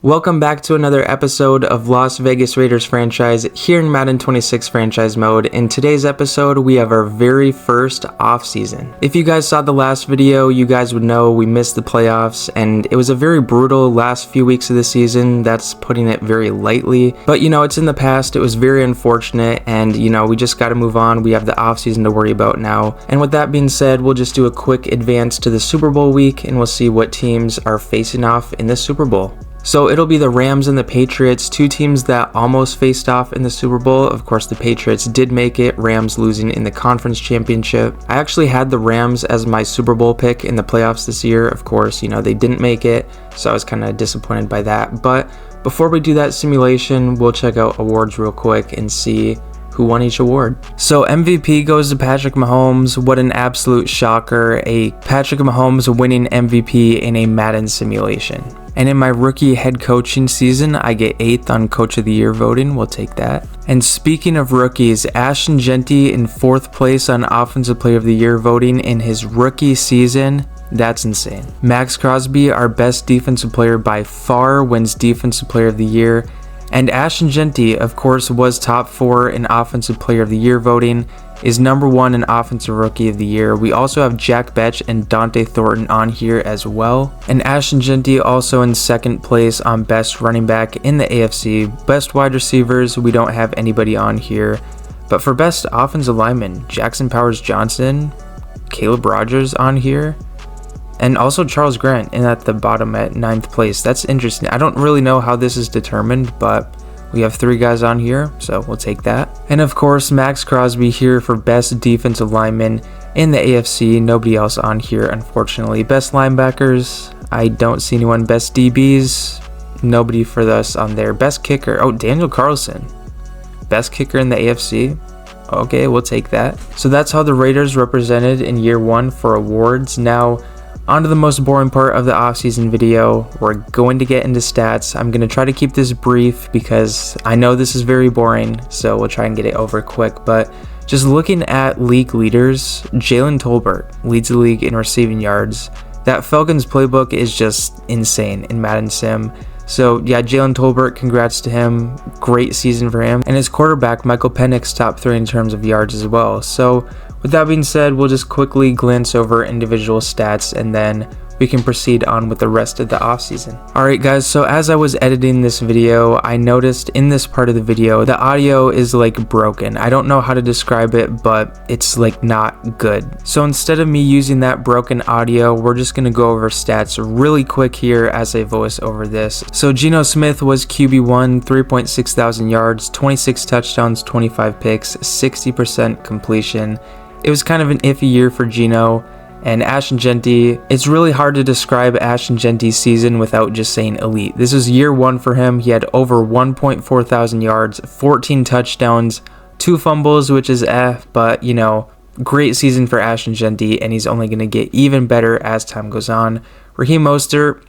Welcome back to another episode of Las Vegas Raiders franchise here in Madden 26 franchise mode. In today's episode, we have our very first off-season. If you guys saw the last video, you guys would know we missed the playoffs, and it was a very brutal last few weeks of the season. That's putting it very lightly. But it's in the past. It was very unfortunate, and we just got to move on. We have the off-season to worry about now. And with that being said, we'll just do a quick advance to the Super Bowl week, and we'll see what teams are facing off in the Super Bowl. So it'll be the Rams and the Patriots, two teams that almost faced off in the Super Bowl. Of course, the Patriots did make it, Rams losing in the conference championship. I actually had the Rams as my Super Bowl pick in the playoffs this year. Of course, they didn't make it, so I was kind of disappointed by that. But before we do that simulation, we'll check out awards real quick and see who won each award. So MVP goes to Patrick Mahomes. What an absolute shocker. A Patrick Mahomes winning MVP in a Madden simulation. And in my rookie head coaching season, I get 8th on Coach of the Year voting. We'll take that. And speaking of rookies, Ashton Jeanty in 4th place on Offensive Player of the Year voting in his rookie season. That's insane. Max Crosby, our best defensive player by far, wins Defensive Player of the Year. And Ashton Jeanty, of course, was top 4 in Offensive Player of the Year voting, is number 1 in Offensive Rookie of the Year. We also have Jack Betch and Dante Thornton on here as well. And Ashton Jeanty also in 2nd place on Best Running Back in the AFC. Best Wide Receivers, we don't have anybody on here. But for Best Offensive Lineman, Jackson Powers-Johnson, Caleb Rogers on here. And also Charles Grant in at the bottom at 9th place. That's interesting. I don't really know how this is determined, but we have 3 guys on here, so we'll take that. And of course, Max Crosby here for Best Defensive Lineman in the AFC. Nobody else on here, unfortunately. Best Linebackers, I don't see anyone. Best DBs, nobody for us on there. Best Kicker, Daniel Carlson. Best Kicker in the AFC. Okay, we'll take that. So that's how the Raiders represented in year 1 for awards. Now, on to the most boring part of the offseason video. We're going to get into stats. I'm going to try to keep this brief because I know this is very boring, so we'll try and get it over quick. But just looking at league leaders, Jalen Tolbert leads the league in receiving yards. That Falcons playbook is just insane in Madden Sim. So yeah, Jalen Tolbert, congrats to him. Great season for him. And his quarterback, Michael Penix, top 3 in terms of yards as well. So with that being said, we'll just quickly glance over individual stats and then we can proceed on with the rest of the offseason. Alright guys, so as I was editing this video, I noticed in this part of the video, the audio is broken. I don't know how to describe it, but it's not good. So instead of me using that broken audio, we're just going to go over stats really quick here as I voice over this. So Geno Smith was QB1, 3.6 thousand yards, 26 touchdowns, 25 picks, 60% completion. It was kind of an iffy year for Geno. And Ashton Jeanty, it's really hard to describe Ashton Jeanty's season without just saying elite. This was year 1 for him. He had over 1.4 thousand yards, 14 touchdowns, 2 fumbles, which is but great season for Ashton Jeanty, and he's only going to get even better as time goes on. Raheem Mostert,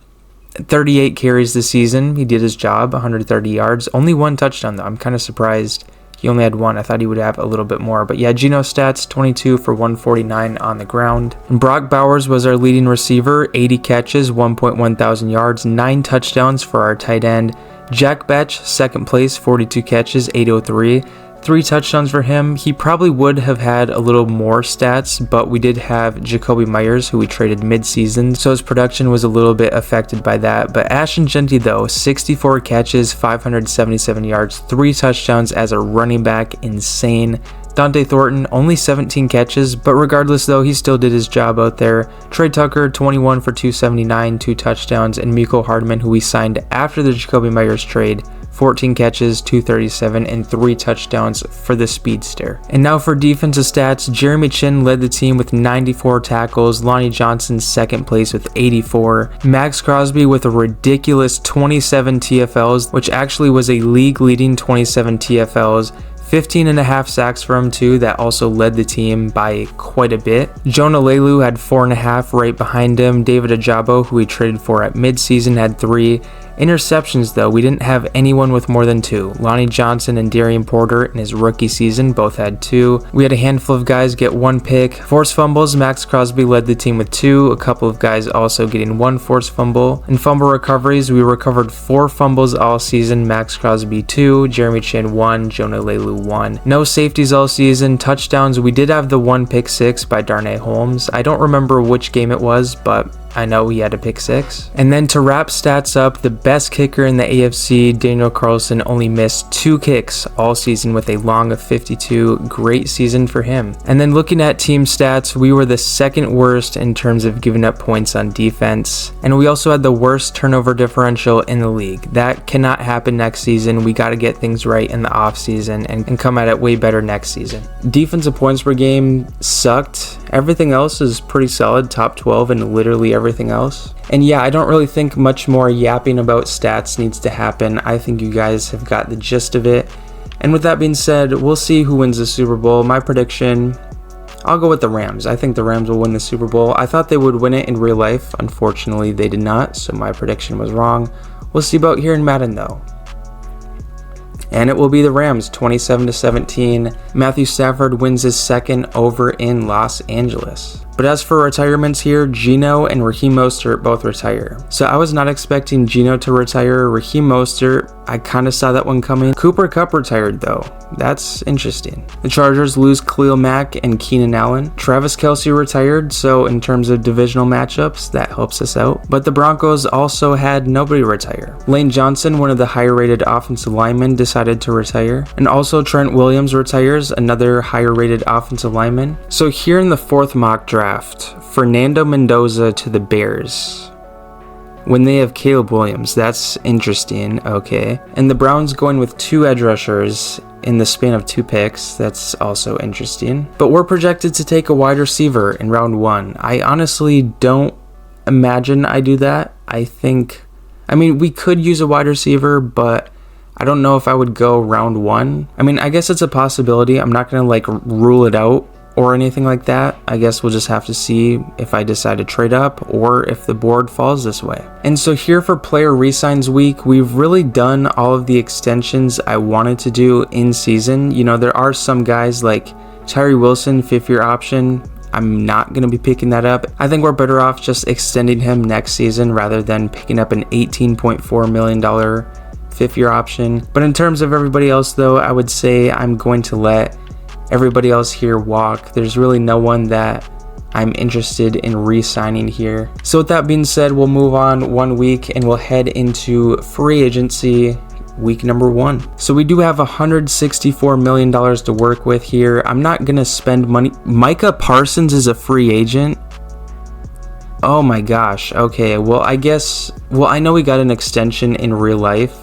38 carries this season. He did his job, 130 yards, only 1 touchdown though. I'm kind of surprised. He only had 1. I thought he would have a little bit more. But yeah, Geno stats, 22 for 149 on the ground. And Brock Bowers was our leading receiver, 80 catches, 1.1 thousand yards, 9 touchdowns for our tight end. Jack Betch, 2nd place, 42 catches, 803. 3 touchdowns for him. He probably would have had a little more stats, but we did have Jacoby Myers, who we traded mid-season, so his production was a little bit affected by that. But Ashton Jeanty, though, 64 catches, 577 yards, 3 touchdowns as a running back, insane. Dante Thornton, only 17 catches, but regardless though, he still did his job out there. Trey Tucker, 21 for 279, 2 touchdowns, and Mecole Hardman, who we signed after the Jacoby Myers trade, 14 catches, 237, and 3 touchdowns for the speedster. And now for defensive stats, Jeremy Chin led the team with 94 tackles, Lonnie Johnson 2nd place with 84, Max Crosby with a ridiculous 27 TFLs, which actually was a league-leading 27 TFLs, 15.5 sacks for him too, that also led the team by quite a bit. Jonah Leilua had 4.5 right behind him. David Ajabo, who we traded for at midseason, had 3. Interceptions though, we didn't have anyone with more than 2. Lonnie Johnson and Darian Porter in his rookie season both had 2. We had a handful of guys get 1 pick. Forced fumbles, Max Crosby led the team with 2. A couple of guys also getting 1 forced fumble. In fumble recoveries, we recovered 4 fumbles all season. Max Crosby 2, Jeremy Chin 1, Jonah Leilua 1. No safeties all season. Touchdowns, we did have the 1 pick 6 by Darnay Holmes. I don't remember which game it was, but I know he had a pick 6. And then to wrap stats up, the best kicker in the AFC, Daniel Carlson, only missed 2 kicks all season with a long of 52. Great season for him. And then looking at team stats, we were the 2nd worst in terms of giving up points on defense. And we also had the worst turnover differential in the league. That cannot happen next season. We got to get things right in the offseason and come at it way better next season. Defensive points per game sucked. Everything else is pretty solid, top 12 in literally everything else. And yeah, I don't really think much more yapping about stats needs to happen. I think you guys have got the gist of it. And with that being said, we'll see who wins the Super Bowl. My prediction, I'll go with the Rams. I think the Rams will win the Super Bowl. I thought they would win it in real life. Unfortunately, they did not, so my prediction was wrong. We'll see about here in Madden though. And it will be the Rams, 27-17. Matthew Stafford wins his 2nd over in Los Angeles. But as for retirements here, Geno and Raheem Mostert both retire. So I was not expecting Geno to retire. Raheem Mostert, I kind of saw that one coming. Cooper Kupp retired though. That's interesting. The Chargers lose Khalil Mack and Keenan Allen. Travis Kelce retired, so in terms of divisional matchups, that helps us out. But the Broncos also had nobody retire. Lane Johnson, one of the higher rated offensive linemen, decided to retire. And also Trent Williams retires, another higher rated offensive lineman. So here in the 4th mock draft, Fernando Mendoza to the Bears when they have Caleb Williams. That's interesting. Okay. And the Browns going with 2 edge rushers in the span of 2 picks. That's also interesting. But we're projected to take a wide receiver in round 1. I honestly don't imagine I do that. I mean, we could use a wide receiver, but I don't know if I would go round 1. I mean, I guess it's a possibility. I'm not going to rule it out or anything like that. I guess we'll just have to see if I decide to trade up or if the board falls this way. And so here for player resigns week, we've really done all of the extensions I wanted to do in season. You know, there are some guys like Tyree Wilson, 5th-year option. I'm not going to be picking that up. I think we're better off just extending him next season rather than picking up an $18.4 million 5th-year option. But in terms of everybody else though, I would say I'm going to let everybody else here walk. There's really no one that I'm interested in re-signing here. So with that being said, we'll move on 1 week and we'll head into free agency week number 1. So we do have $164 million to work with here. I'm not gonna spend money. Micah Parsons is a free agent. Oh my gosh. Okay, well I know we got an extension in real life,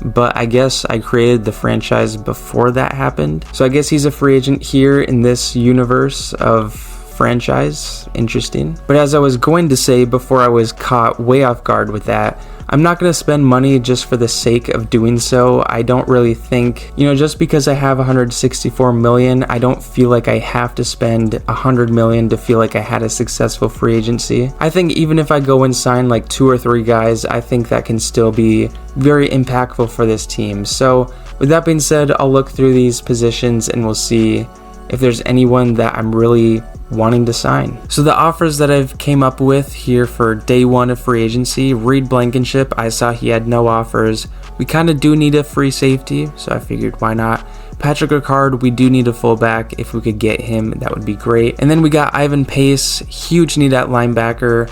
but I guess I created the franchise before that happened. So I guess he's a free agent here in this universe of franchise. Interesting. But as I was going to say before I was caught way off guard with that, I'm not going to spend money just for the sake of doing so. I don't really think, just because I have 164 million, I don't feel like I have to spend 100 million to feel like I had a successful free agency. I think even if I go and sign like 2 or 3 guys, I think that can still be very impactful for this team. So with that being said, I'll look through these positions and we'll see if there's anyone that I'm really wanting to sign. So the offers that I've came up with here for day 1 of free agency, Reed Blankenship, I saw he had no offers. We kind of do need a free safety, so I figured why not. Patrick Ricard, we do need a fullback. If we could get him, that would be great. And then we got Ivan Pace, huge need at linebacker.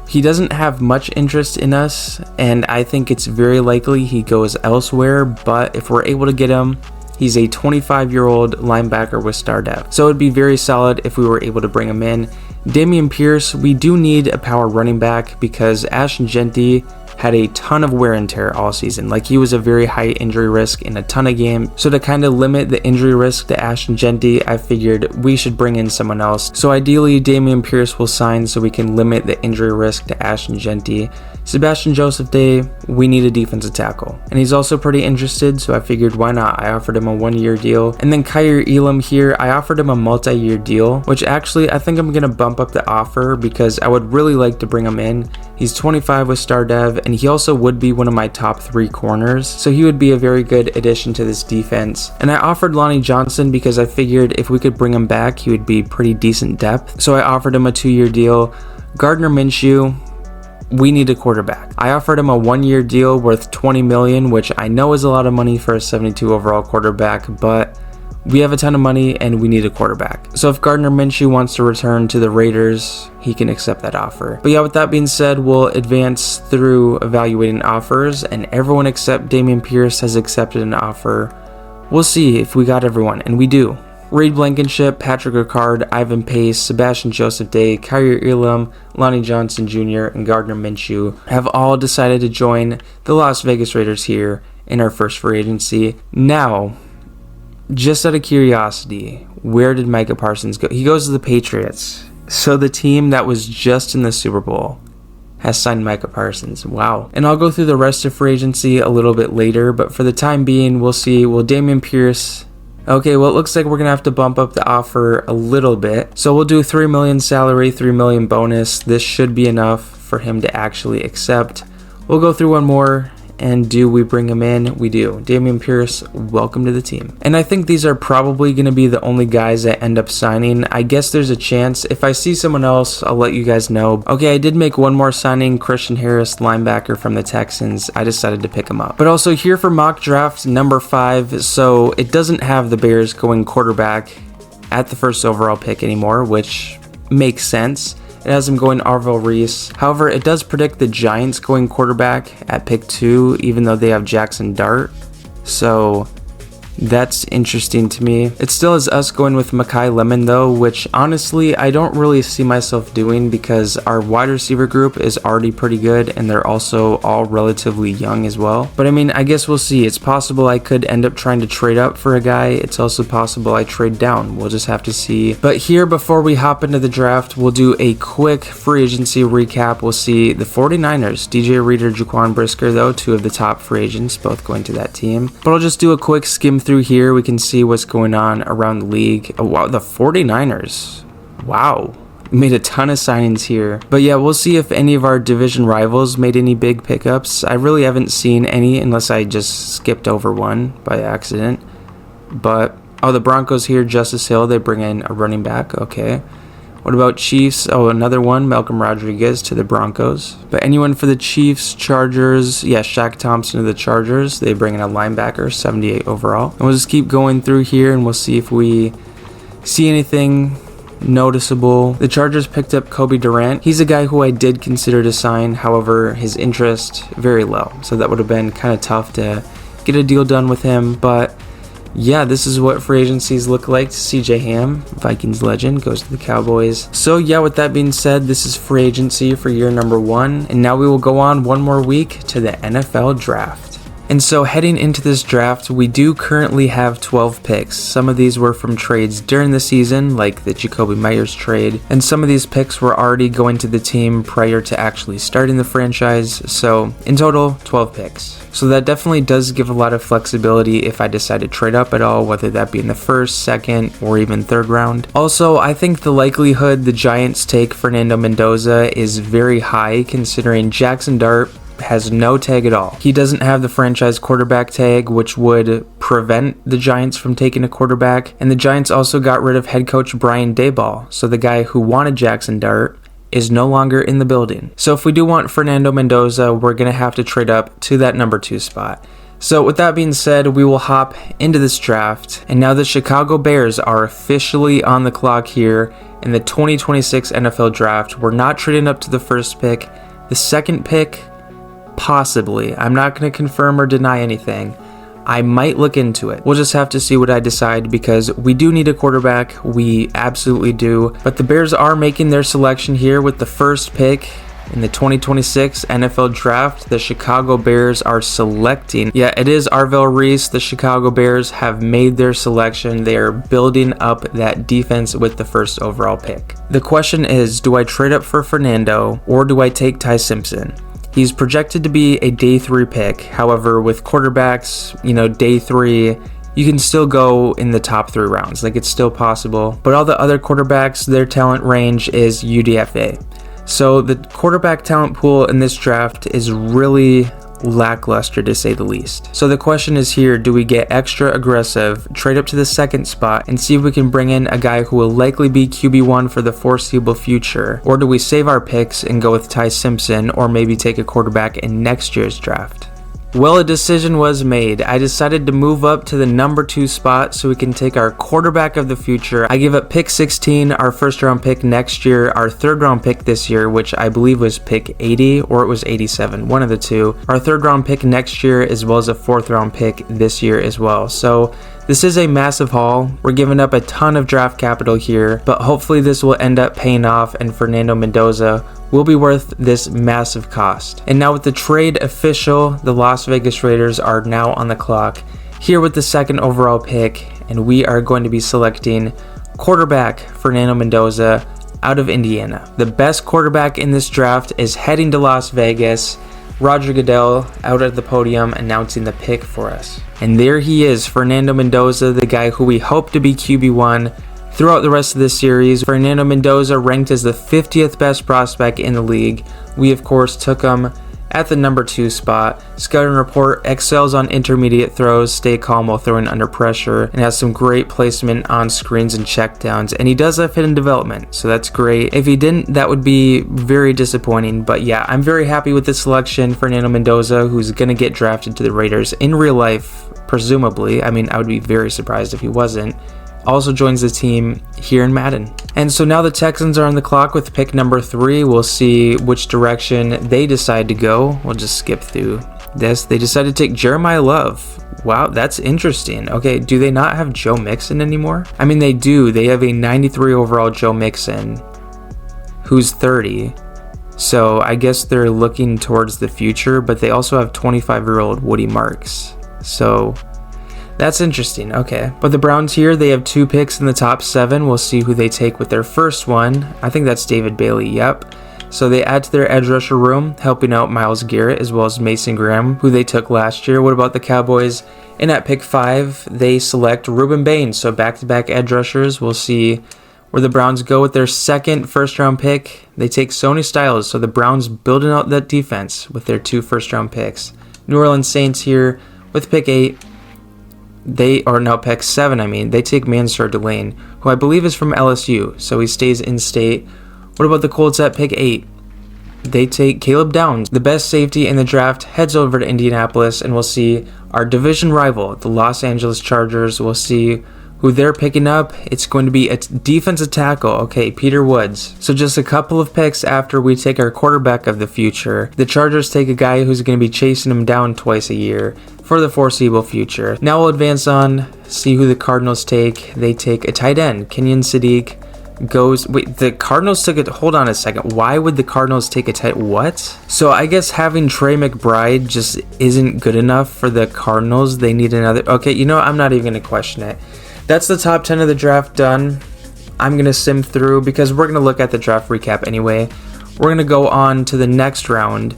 He doesn't have much interest in us, and I think it's very likely he goes elsewhere, but if we're able to get him, he's a 25-year-old linebacker with star depth. So it'd be very solid if we were able to bring him in. Dameon Pierce, we do need a power running back because Ashton Genty had a ton of wear and tear all season. Like, he was a very high injury risk in a ton of games. So to kind of limit the injury risk to Ashton Genty, I figured we should bring in someone else. So ideally, Dameon Pierce will sign so we can limit the injury risk to Ashton Genty. Sebastian Joseph Day, we need a defensive tackle. And he's also pretty interested, so I figured why not? I offered him a 1-year deal. And then Kyer Elam here, I offered him a multi-year deal, which actually I think I'm going to bump up the offer because I would really like to bring him in. He's 25 with Star Dev, and he also would be one of my top 3 corners, so he would be a very good addition to this defense. And I offered Lonnie Johnson because I figured if we could bring him back, he would be pretty decent depth. So I offered him a 2-year deal. Gardner Minshew, we need a quarterback. I offered him a 1-year deal worth $20 million, which I know is a lot of money for a 72 overall quarterback, but we have a ton of money and we need a quarterback. So if Gardner Minshew wants to return to the Raiders, he can accept that offer. But yeah, with that being said, we'll advance through evaluating offers, and everyone except Dameon Pierce has accepted an offer. We'll see if we got everyone, and we do. Reed Blankenship, Patrick Ricard, Ivan Pace, Sebastian Joseph Day, Kyer Elam, Lonnie Johnson Jr., and Gardner Minshew have all decided to join the Las Vegas Raiders here in our first free agency. Now, just out of curiosity, where did Micah Parsons go? He goes to the Patriots. So the team that was just in the Super Bowl has signed Micah Parsons. Wow. And I'll go through the rest of free agency a little bit later, but for the time being, we'll see. Will Dameon Pierce... Okay, well, it looks like we're going to have to bump up the offer a little bit. So we'll do $3 million salary, $3 million bonus. This should be enough for him to actually accept. We'll go through one more. And do we bring him in? We do. Dameon Pierce, welcome to the team. And I think these are probably going to be the only guys that end up signing. I guess there's a chance. If I see someone else, I'll let you guys know. Okay, I did make one more signing. Christian Harris, linebacker from the Texans. I decided to pick him up. But also here for mock draft number 5. So it doesn't have the Bears going quarterback at the first overall pick anymore, which makes sense. It has him going Arvell Reese. However, it does predict the Giants going quarterback at pick 2, even though they have Jackson Dart. So that's interesting to me. It still has us going with Mekhi Lemon though, which honestly I don't really see myself doing because our wide receiver group is already pretty good and they're also all relatively young as well. But I mean, I guess we'll see. It's possible I could end up trying to trade up for a guy. It's also possible I trade down. We'll just have to see. But here, before we hop into the draft, we'll do a quick free agency recap. We'll see the 49ers, DJ Reader, Jaquan Brisker though, 2 of the top free agents, both going to that team. But I'll just do a quick skim through here. We can see what's going on around the league. Oh wow, the 49ers. Wow. Made a ton of signings here. But yeah, we'll see if any of our division rivals made any big pickups. I really haven't seen any unless I just skipped over one by accident. But, oh, the Broncos here, Justice Hill, they bring in a running back. Okay. What about Chiefs? Oh, another one, Malcolm Rodriguez to the Broncos. But anyone for the Chiefs, Chargers, yeah, Shaq Thompson to the Chargers. They bring in a linebacker, 78 overall. And we'll just keep going through here and we'll see if we see anything noticeable. The Chargers picked up Kobe Durant. He's a guy who I did consider to sign. However, his interest very low. So that would have been kind of tough to get a deal done with him. But yeah, this is what free agencies look like. CJ Ham, Vikings legend, goes to the Cowboys. So yeah, with that being said, this is free agency for year number 1. And now we will go on one more week to the NFL draft. And so heading into this draft, we do currently have 12 picks. Some of these were from trades during the season, like the Jacoby Myers trade, and some of these picks were already going to the team prior to actually starting the franchise. So in total, 12 picks. So that definitely does give a lot of flexibility if I decide to trade up at all, whether that be in the first, second, or even third round. Also, I think the likelihood the Giants take Fernando Mendoza is very high considering Jackson Dart has no tag at all. He doesn't have the franchise quarterback tag, which would prevent the Giants from taking a quarterback. And the Giants also got rid of head coach Brian Daboll, so the guy who wanted Jackson Dart is no longer in the building. So if we do want Fernando Mendoza, we're going to have to trade up to that number 2 spot. So with that being said, we will hop into this draft. And now the Chicago Bears are officially on the clock here in the 2026 NFL draft. We're not trading up to the first pick. The second pick, possibly. I'm not going to confirm or deny anything. I might look into it. We'll just have to see what I decide because we do need a quarterback. We absolutely do. But the Bears are making their selection here with the first pick in the 2026 NFL draft. The Chicago Bears are selecting. Yeah, it is Arvell Reese. The Chicago Bears have made their selection. They are building up that defense with the first overall pick. The question is, do I trade up for Fernando or do I take Ty Simpson? He's projected to be a day 3 pick. However, with quarterbacks, day 3, you can still go in the top 3 rounds. Like, it's still possible. But all the other quarterbacks, their talent range is UDFA. So the quarterback talent pool in this draft is really lackluster, to say the least. So the question is here, do we get extra aggressive, trade up to the 2nd spot, and see if we can bring in a guy who will likely be QB1 for the foreseeable future? Or do we save our picks and go with Ty Simpson, or maybe take a quarterback in next year's draft? Well, a decision was made. I decided to move up to the number 2 spot so we can take our quarterback of the future. I give up pick 16, our 1st round pick next year, our 3rd round pick this year, which I believe was pick 80 or it was 87, one of the two. Our 3rd round pick next year, as well as a 4th round pick this year as well. So this is a massive haul. We're giving up a ton of draft capital here, but hopefully this will end up paying off and Fernando Mendoza will be worth this massive cost. And now with the trade official, the Las Vegas Raiders are now on the clock here with the 2nd overall pick, and we are going to be selecting quarterback Fernando Mendoza out of Indiana. The best quarterback in this draft is heading to Las Vegas. Roger Goodell out at the podium announcing the pick for us. And there he is, Fernando Mendoza, the guy who we hope to be QB1 throughout the rest of this series. Fernando Mendoza ranked as the 50th best prospect in the league. We of course took him at the number 2 spot. Scouting report excels on intermediate throws, stay calm while throwing under pressure, and has some great placement on screens and checkdowns. And he does have hidden development, so that's great. If he didn't, that would be very disappointing. But yeah, I'm very happy with this selection. Fernando Mendoza, who's going to get drafted to the Raiders in real life, presumably. I mean, I would be very surprised if he wasn't. Also joins the team here in Madden. And so now the Texans are on the clock with pick number 3. We'll see which direction they decide to go. We'll just skip through this. They decided to take Jeremiah Love. Wow, that's interesting. Okay, do they not have Joe Mixon anymore? I mean, they do. They have a 93 overall Joe Mixon, who's 30. So I guess they're looking towards the future, but they also have 25-year-old Woody Marks. So that's interesting. Okay. But the Browns here, they have 2 picks in the top 7. We'll see who they take with their first one. I think that's David Bailey. Yep. So they add to their edge rusher room, helping out Myles Garrett as well as Mason Graham, who they took last year. What about the Cowboys? And at pick 5, they select Ruben Baines. So back-to-back edge rushers. We'll see where the Browns go with their 2nd first-round pick. They take Sony Styles. So the Browns building out that defense with their 2 first-round picks. New Orleans Saints here with pick 8. Pick 7, they take Mansour Delane, who I believe is from LSU, so he stays in state. What about the Colts at pick 8? They take Caleb Downs, the best safety in the draft, heads over to Indianapolis, and we'll see our division rival, the Los Angeles Chargers. We'll see who they're picking up. It's going to be a defensive tackle. Okay, Peter Woods. So just a couple of picks after we take our quarterback of the future, the Chargers take a guy who's going to be chasing him down twice a year for the foreseeable future. Now we'll advance on, see who the Cardinals take. They take a tight end. Kenyon Sadiq goes... Wait, the Cardinals took it... Hold on a second. Why would the Cardinals take a tight... What? So I guess having Trey McBride just isn't good enough for the Cardinals. They need another... Okay, you know what? I'm not even going to question it. That's the top 10 of the draft done. I'm going to sim through because we're going to look at the draft recap anyway. We're going to go on to the next round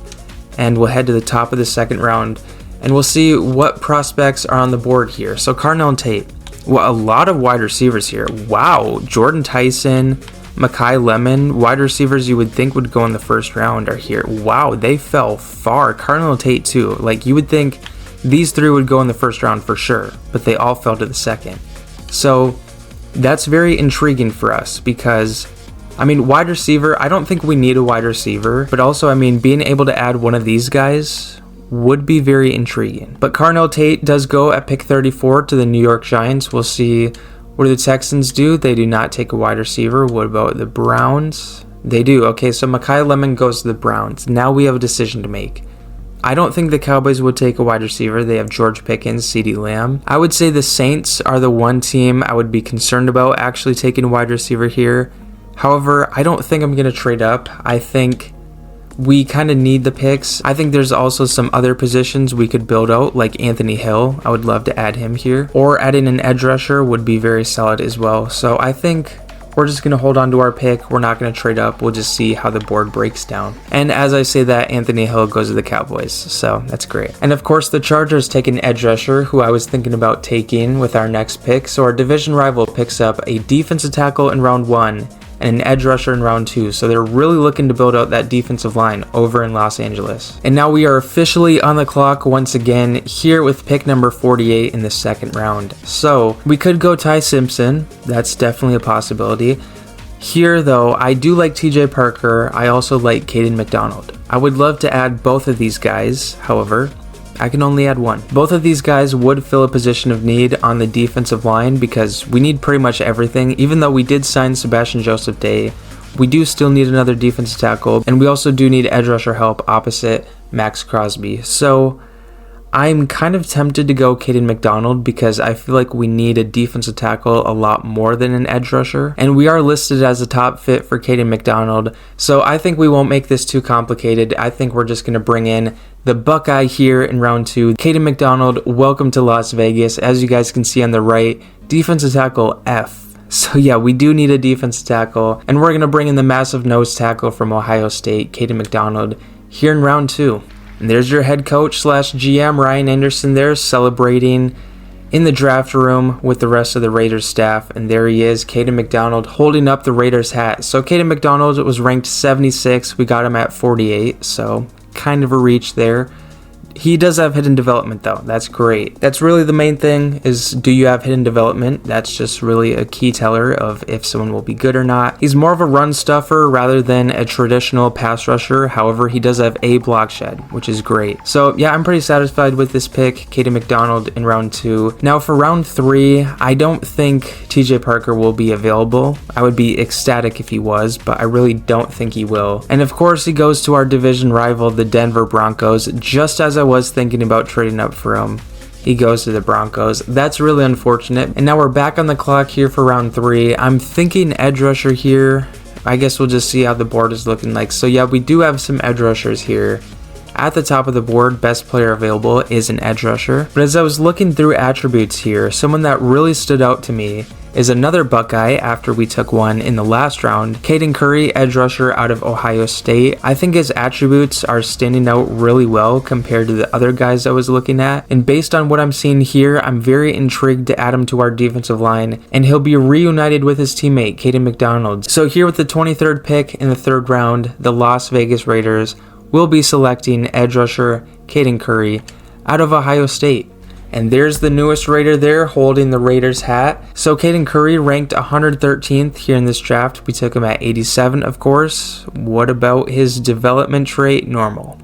and we'll head to the top of the 2nd round. And we'll see what prospects are on the board here. So Carnell Tate. Well, a lot of wide receivers here. Wow. Jordan Tyson, Mekhi Lemon. Wide receivers you would think would go in the 1st round are here. Wow, they fell far. Carnell Tate too. Like, you would think these 3 would go in the 1st round for sure. But they all fell to the 2nd. So that's very intriguing for us because... wide receiver, I don't think we need a wide receiver. But also, being able to add one of these guys would be very intriguing. But Carnell Tate does go at pick 34 to the New York Giants. We'll see what do the Texans do. They do not take a wide receiver. What about the Browns? They do. Okay, so Mekhi Lemon goes to the Browns. Now we have a decision to make. I don't think the Cowboys would take a wide receiver. They have George Pickens, CeeDee Lamb. I would say the Saints are the one team I would be concerned about actually taking a wide receiver here. However, I don't think I'm going to trade up. I think we kind of need the picks. I think there's also some other positions we could build out, like Anthony Hill. I would love to add him here. Or adding an edge rusher would be very solid as well. So I think we're just going to hold on to our pick. We're not going to trade up. We'll just see how the board breaks down. And as I say that, Anthony Hill goes to the Cowboys, so that's great. And of course, the Chargers take an edge rusher who I was thinking about taking with our next pick. So our division rival picks up a defensive tackle in round 1 and an edge rusher in round 2, so they're really looking to build out that defensive line over in Los Angeles. And now we are officially on the clock once again here with pick number 48 in the second round. So we could go Ty Simpson, that's definitely a possibility. Here though, I do like TJ Parker, I also like Caden McDonald. I would love to add both of these guys, however, I can only add one. Both of these guys would fill a position of need on the defensive line because we need pretty much everything. Even though we did sign Sebastian Joseph Day, we do still need another defensive tackle, and we also do need edge rusher help opposite Max Crosby. So I'm kind of tempted to go Caden McDonald because I feel like we need a defensive tackle a lot more than an edge rusher, and we are listed as a top fit for Caden McDonald, so I think we won't make this too complicated. I think we're just going to bring in the Buckeye here in round 2. Caden McDonald, welcome to Las Vegas. As you guys can see on the right, defensive tackle F. So yeah, we do need a defensive tackle, and we're going to bring in the massive nose tackle from Ohio State, Caden McDonald, here in round 2. And there's your head coach / GM, Ryan Anderson there, celebrating in the draft room with the rest of the Raiders staff. And there he is, Caden McDonald, holding up the Raiders hat. So Caden McDonald was ranked 76. We got him at 48, so kind of a reach there. He does have hidden development though, that's great. That's really the main thing, is do you have hidden development? That's just really a key teller of if someone will be good or not. He's more of a run stuffer rather than a traditional pass rusher. However, he does have a block shed, which is great. So yeah, I'm pretty satisfied with this pick, Caden McDonald in round 2. Now for round 3, I don't think TJ Parker will be available. I would be ecstatic if he was, but I really don't think he will. And of course, he goes to our division rival, the Denver Broncos, just as I was thinking about trading up for him. He goes to the Broncos. That's really unfortunate. And now we're back on the clock here for round 3. I'm thinking edge rusher here. I guess we'll just see how the board is looking like. So yeah, we do have some edge rushers here. At the top of the board, best player available is an edge rusher. But as I was looking through attributes here, someone that really stood out to me is another Buckeye after we took one in the last round, Caden Curry, edge rusher out of Ohio State. I think his attributes are standing out really well compared to the other guys I was looking at, and based on what I'm seeing here, I'm very intrigued to add him to our defensive line, and he'll be reunited with his teammate, Caden McDonald. So here with the 23rd pick in the 3rd round, the Las Vegas Raiders will be selecting edge rusher Caden Curry out of Ohio State. And there's the newest Raider there holding the Raiders hat. So Caden Curry ranked 113th here in this draft. We took him at 87, of course. What about his development trait? Normal.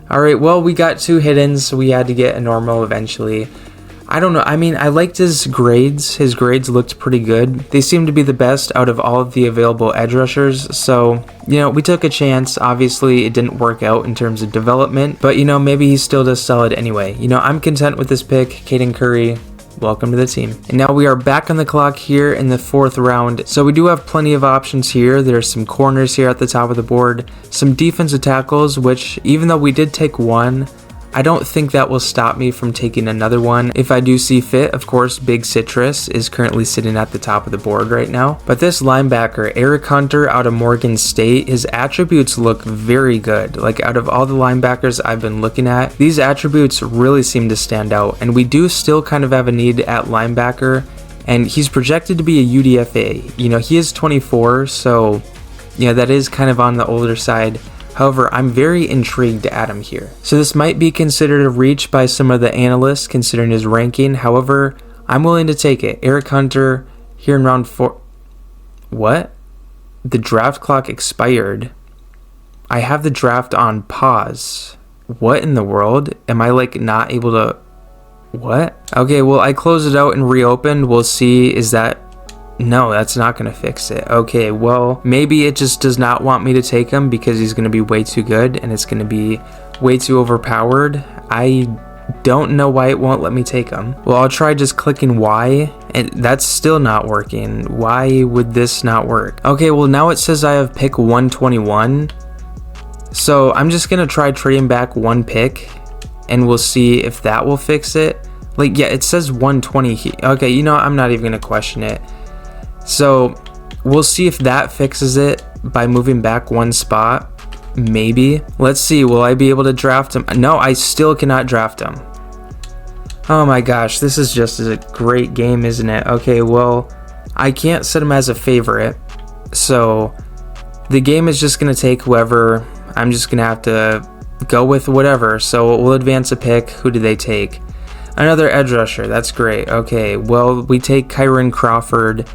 Alright, well, we got 2 hiddens, so we had to get a normal eventually. I don't know, I mean, I liked his grades. His grades looked pretty good. They seemed to be the best out of all of the available edge rushers, so, you know, we took a chance. Obviously, it didn't work out in terms of development, but, you know, maybe he still does solid anyway. You know, I'm content with this pick. Caden Curry, welcome to the team. And now we are back on the clock here in the 4th round, so we do have plenty of options here. There's some corners here at the top of the board, some defensive tackles, which, even though we did take one, I don't think that will stop me from taking another one if I do see fit. Of course, Big Citrus is currently sitting at the top of the board right now. But this linebacker, Eric Hunter out of Morgan State, his attributes look very good. Like, out of all the linebackers I've been looking at, these attributes really seem to stand out. And we do still kind of have a need at linebacker, and he's projected to be a UDFA. You know, he is 24, so, you know, that is kind of on the older side. However, I'm very intrigued to add him here. So this might be considered a reach by some of the analysts considering his ranking. However, I'm willing to take it. Eric Hunter here in round 4. What? The draft clock expired. I have the draft on pause. What in the world? Am I like not able to... What? Okay, well, I closed it out and reopened. We'll see. Is that... No, that's not going to fix it. Okay, well, maybe it just does not want me to take him because he's going to be way too good and it's going to be way too overpowered. I don't know why it won't let me take him. Well, I'll try just clicking Y, and that's still not working. Why would this not work? Okay, well, now it says I have pick 121. So I'm just going to try trading back one pick and we'll see if that will fix it. Like, yeah, it says 120 here. Okay, you know, I'm not even going to question it. So we'll see if that fixes it by moving back one spot. Maybe. Let's see, will I be able to draft him? No, I still cannot draft him. Oh my gosh, this is just a great game, isn't it? Okay, well, I can't set him as a favorite, so the game is just going to take whoever. I'm just going to have to go with whatever. So we'll advance a pick. Who do they take? Another edge rusher. That's great. Okay, well, we take Kyron Crawford.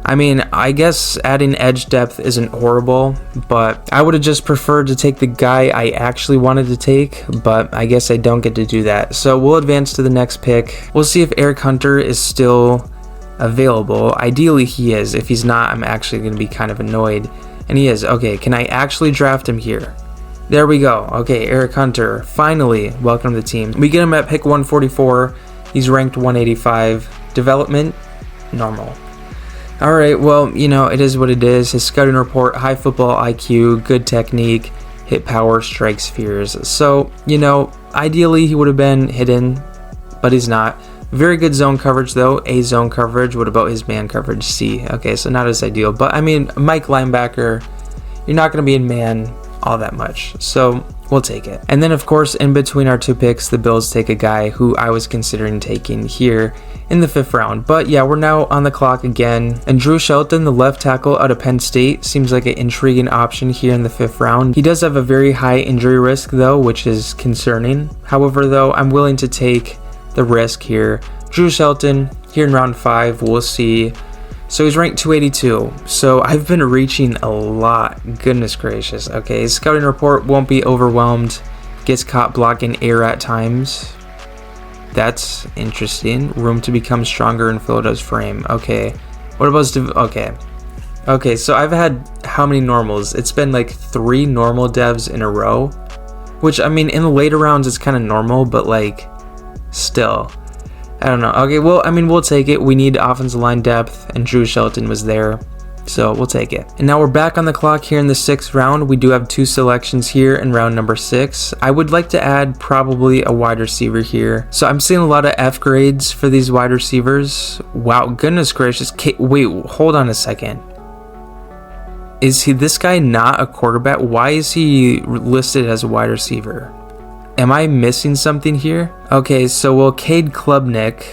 I mean, I guess adding edge depth isn't horrible, but I would have just preferred to take the guy I actually wanted to take, but I guess I don't get to do that. So we'll advance to the next pick. We'll see if Eric Hunter is still available. Ideally, he is. If he's not, I'm actually going to be kind of annoyed. And he is. Okay, can I actually draft him here? There we go. Okay, Eric Hunter, finally, welcome to the team. We get him at pick 144. He's ranked 185. Development, normal. Alright, well, you know, it is what it is. His scouting report, high football IQ, good technique, hit power, strike spheres. So, you know, ideally he would have been hidden, but he's not. Very good zone coverage though, A zone coverage. What about his man coverage? C. Okay, so not as ideal. But I mean, Mike linebacker, you're not going to be in man all that much. So we'll take it. And then of course, in between our two picks, the Bills take a guy who I was considering taking here in the 5th round. But yeah, we're now on the clock again. And Drew Shelton, the left tackle out of Penn State, seems like an intriguing option here in the 5th round. He does have a very high injury risk though, which is concerning. However though, I'm willing to take the risk here. Drew Shelton here in round 5, we'll see. So he's ranked 282. So I've been reaching a lot. Goodness gracious. Okay, his scouting report, won't be overwhelmed. Gets caught blocking air at times. That's interesting. Room to become stronger in Philadelphia's frame. Okay. What about his Okay, so I've had how many normals? It's been like 3 normal devs in a row. Which, I mean, in the later rounds, it's kind of normal, but like, still. I don't know. Okay, well, I mean, we'll take it. We need offensive line depth, and Drew Shelton was there, so we'll take it. And now we're back on the clock here in the 6th round. We do have 2 selections here in round number 6. I would like to add probably a wide receiver here. So I'm seeing a lot of F grades for these wide receivers. Wow, goodness gracious. Wait, hold on a second. Is this guy not a quarterback? Why is he listed as a wide receiver? Am I missing something here? Okay, so well, Cade Klubnik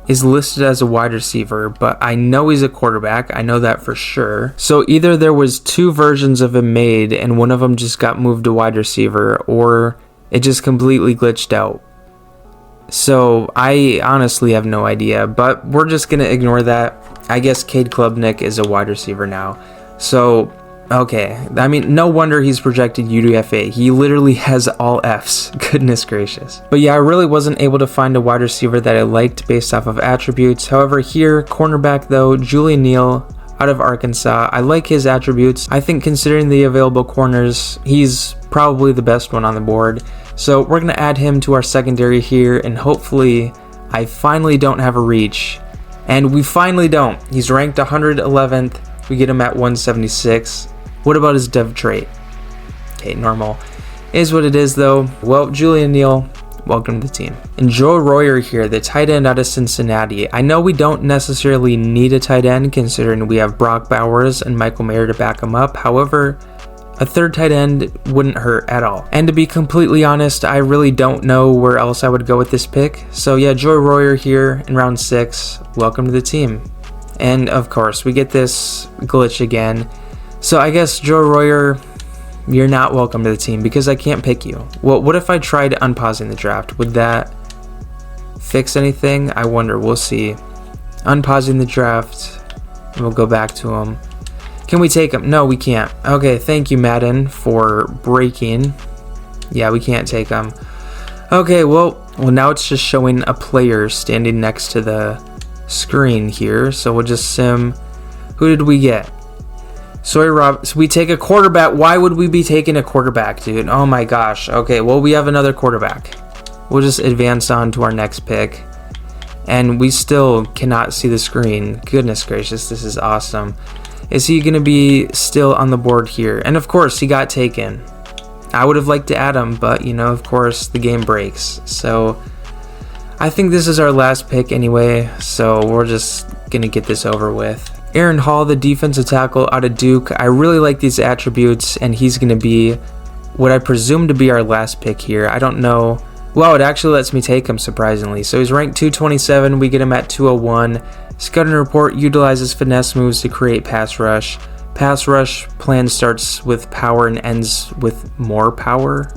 is listed as a wide receiver, but I know he's a quarterback. I know that for sure. So either there was 2 versions of him made and one of them just got moved to wide receiver, or it just completely glitched out. So I honestly have no idea, but we're just going to ignore that. I guess Cade Klubnik is a wide receiver now. So okay, I mean, no wonder he's projected UDFA. He literally has all Fs. Goodness gracious. But yeah, I really wasn't able to find a wide receiver that I liked based off of attributes. However, here, cornerback though, Julian Neal out of Arkansas. I like his attributes. I think considering the available corners, he's probably the best one on the board. So we're going to add him to our secondary here, and hopefully I finally don't have a reach. And we finally don't. He's ranked 111th. We get him at 176. What about his dev trait? Okay, normal. Is what it is though. Well, Julian Neal, welcome to the team. And Joe Royer here, the tight end out of Cincinnati. I know we don't necessarily need a tight end considering we have Brock Bowers and Michael Mayer to back him up. However, a 3rd tight end wouldn't hurt at all. And to be completely honest, I really don't know where else I would go with this pick. So yeah, Joe Royer here in round 6. Welcome to the team. And of course, we get this glitch again. So I guess Joe Royer, you're not welcome to the team because I can't pick you. Well, what if I tried unpausing the draft? Would that fix anything? I wonder. We'll see. Unpausing the draft. And we'll go back to him. Can we take him? No, we can't. Okay, thank you, Madden, for breaking. Yeah, we can't take him. Okay, well, now it's just showing a player standing next to the screen here. So we'll just sim. Who did we get? So we take a quarterback. Why would we be taking a quarterback, dude? Oh my gosh. Okay, well, we have another quarterback. We'll just advance on to our next pick. And we still cannot see the screen. Goodness gracious, this is awesome. Is he going to be still on the board here? And of course, he got taken. I would have liked to add him, but, you know, of course, the game breaks. So I think this is our last pick anyway. So we're just going to get this over with. Aaron Hall, the defensive tackle out of Duke. I really like these attributes, and he's going to be what I presume to be our last pick here. I don't know. Wow, it actually lets me take him, surprisingly. So he's ranked 227. We get him at 201. Scouting report utilizes finesse moves to create pass rush. Pass rush plan starts with power and ends with more power.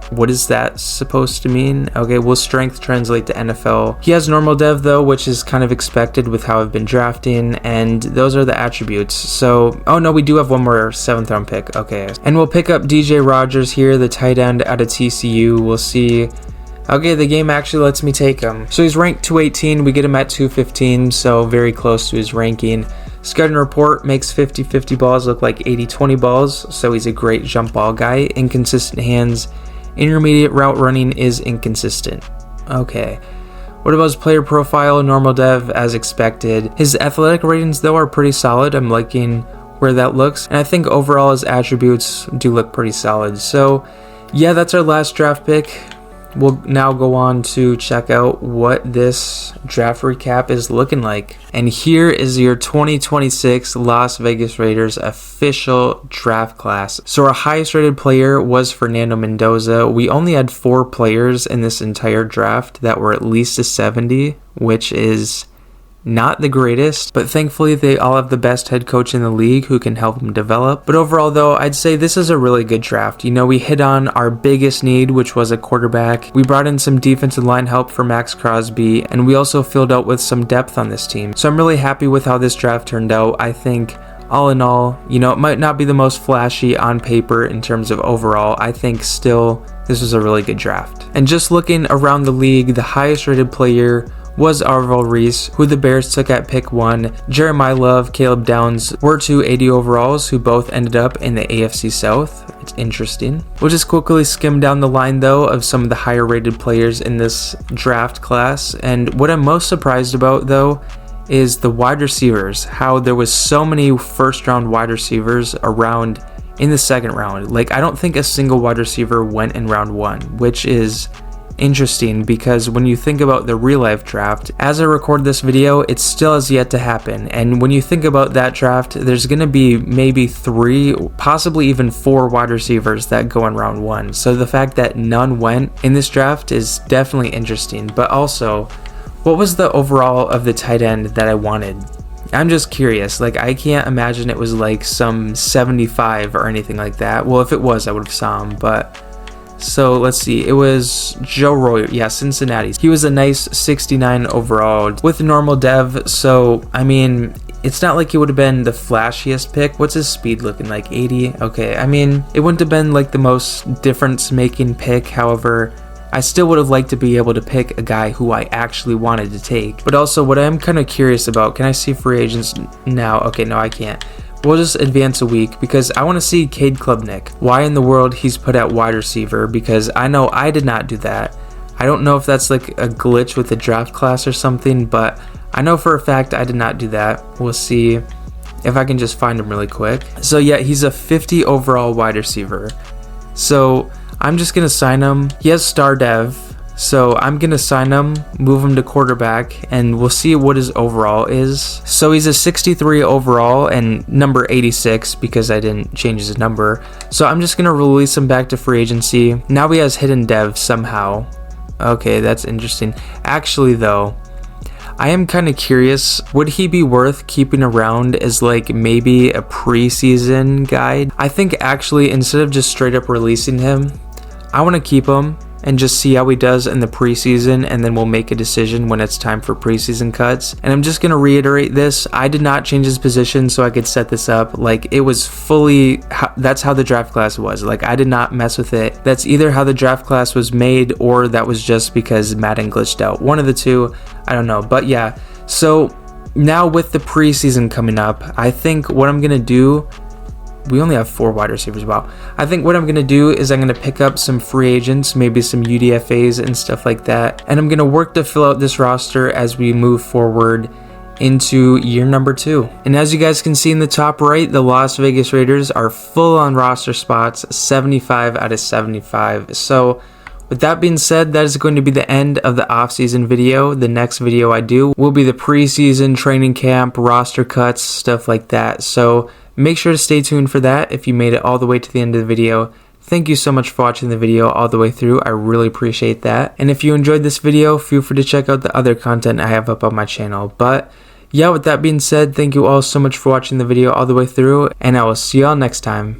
What is that supposed to mean? Okay, will strength translate to NFL? He has normal dev though, which is kind of expected with how I've been drafting, and those are the attributes. So, oh no, we do have one more 7th round pick. Okay, and we'll pick up DJ Rogers here, the tight end out of TCU. We'll see. Okay, the game actually lets me take him. So he's ranked 218. We get him at 215, so very close to his ranking. Scouting report makes 50-50 balls look like 80-20 balls, so he's a great jump ball guy. Inconsistent hands. Intermediate route running is inconsistent. Okay. What about his player profile? Normal dev as expected. His athletic ratings though are pretty solid. I'm liking where that looks. And I think overall his attributes do look pretty solid. So yeah, that's our last draft pick. We'll now go on to check out what this draft recap is looking like. And here is your 2026 Las Vegas Raiders official draft class. So our highest rated player was Fernando Mendoza. We only had 4 players in this entire draft that were at least a 70, which is not the greatest, but thankfully they all have the best head coach in the league who can help them develop. But overall though, I'd say this is a really good draft. You know, we hit on our biggest need, which was a quarterback. We brought in some defensive line help for Max Crosby, and we also filled out with some depth on this team. So I'm really happy with how this draft turned out. I think all in all, you know, it might not be the most flashy on paper in terms of overall. I think still this was a really good draft. And just looking around the league, the highest rated player was Arvell Reese, who the Bears took at pick 1. Jeremiah Love, Caleb Downs were 2 80 overalls who both ended up in the AFC South. It's interesting. We'll just quickly skim down the line though of some of the higher rated players in this draft class. And what I'm most surprised about though is the wide receivers, how there was so many first round wide receivers around in the 2nd round. Like, I don't think a single wide receiver went in round 1, which is interesting because when you think about the real life draft, as I record this video, it still has yet to happen. And when you think about that draft, there's going to be maybe 3, possibly even 4 wide receivers that go in round 1. So the fact that none went in this draft is definitely interesting. But also, what was the overall of the tight end that I wanted? I'm just curious. Like, I can't imagine it was like some 75 or anything like that. Well, if it was, I would have saw him, but so let's see, it was Joe Royer, yeah, Cincinnati. He was a nice 69 overall with normal dev, so I mean, it's not like he would have been the flashiest pick. What's his speed looking like? 80? Okay, I mean, it wouldn't have been like the most difference making pick. However, I still would have liked to be able to pick a guy who I actually wanted to take. But also, what I am kind of curious about, can I see free agents now? Okay, no, I can't. We'll just advance a week because I want to see Cade Klubnik. Why in the world he's put at wide receiver, because I know I did not do that. I don't know if that's like a glitch with the draft class or something, but I know for a fact I did not do that. We'll see if I can just find him really quick. So yeah, he's a 50 overall wide receiver. So I'm just going to sign him. He has star dev. So I'm going to sign him, move him to quarterback, and we'll see what his overall is. So he's a 63 overall and number 86 because I didn't change his number. So I'm just going to release him back to free agency. Now he has hidden dev somehow. Okay, that's interesting. Actually though, I am kind of curious, would he be worth keeping around as like maybe a preseason guy? I think actually instead of just straight up releasing him, I want to keep him and just see how he does in the preseason, and then we'll make a decision when it's time for preseason cuts. And I'm just going to reiterate this, I did not change his position so I could set this up. Like, it was fully, that's how the draft class was. Like, I did not mess with it. That's either how the draft class was made, or that was just because Madden glitched out. One of the two, I don't know. But yeah, so now with the preseason coming up, I think what I'm going to do, we only have 4 wide receivers. Wow. I think what I'm going to do is I'm going to pick up some free agents, maybe some UDFAs and stuff like that. And I'm going to work to fill out this roster as we move forward into year number 2. And as you guys can see in the top right, the Las Vegas Raiders are full on roster spots, 75 out of 75. So With that being said, that is going to be the end of the off-season video. The next video I do will be the preseason, training camp, roster cuts, stuff like that. So make sure to stay tuned for that if you made it all the way to the end of the video. Thank you so much for watching the video all the way through. I really appreciate that. And if you enjoyed this video, feel free to check out the other content I have up on my channel. But yeah, with that being said, thank you all so much for watching the video all the way through, and I will see y'all next time.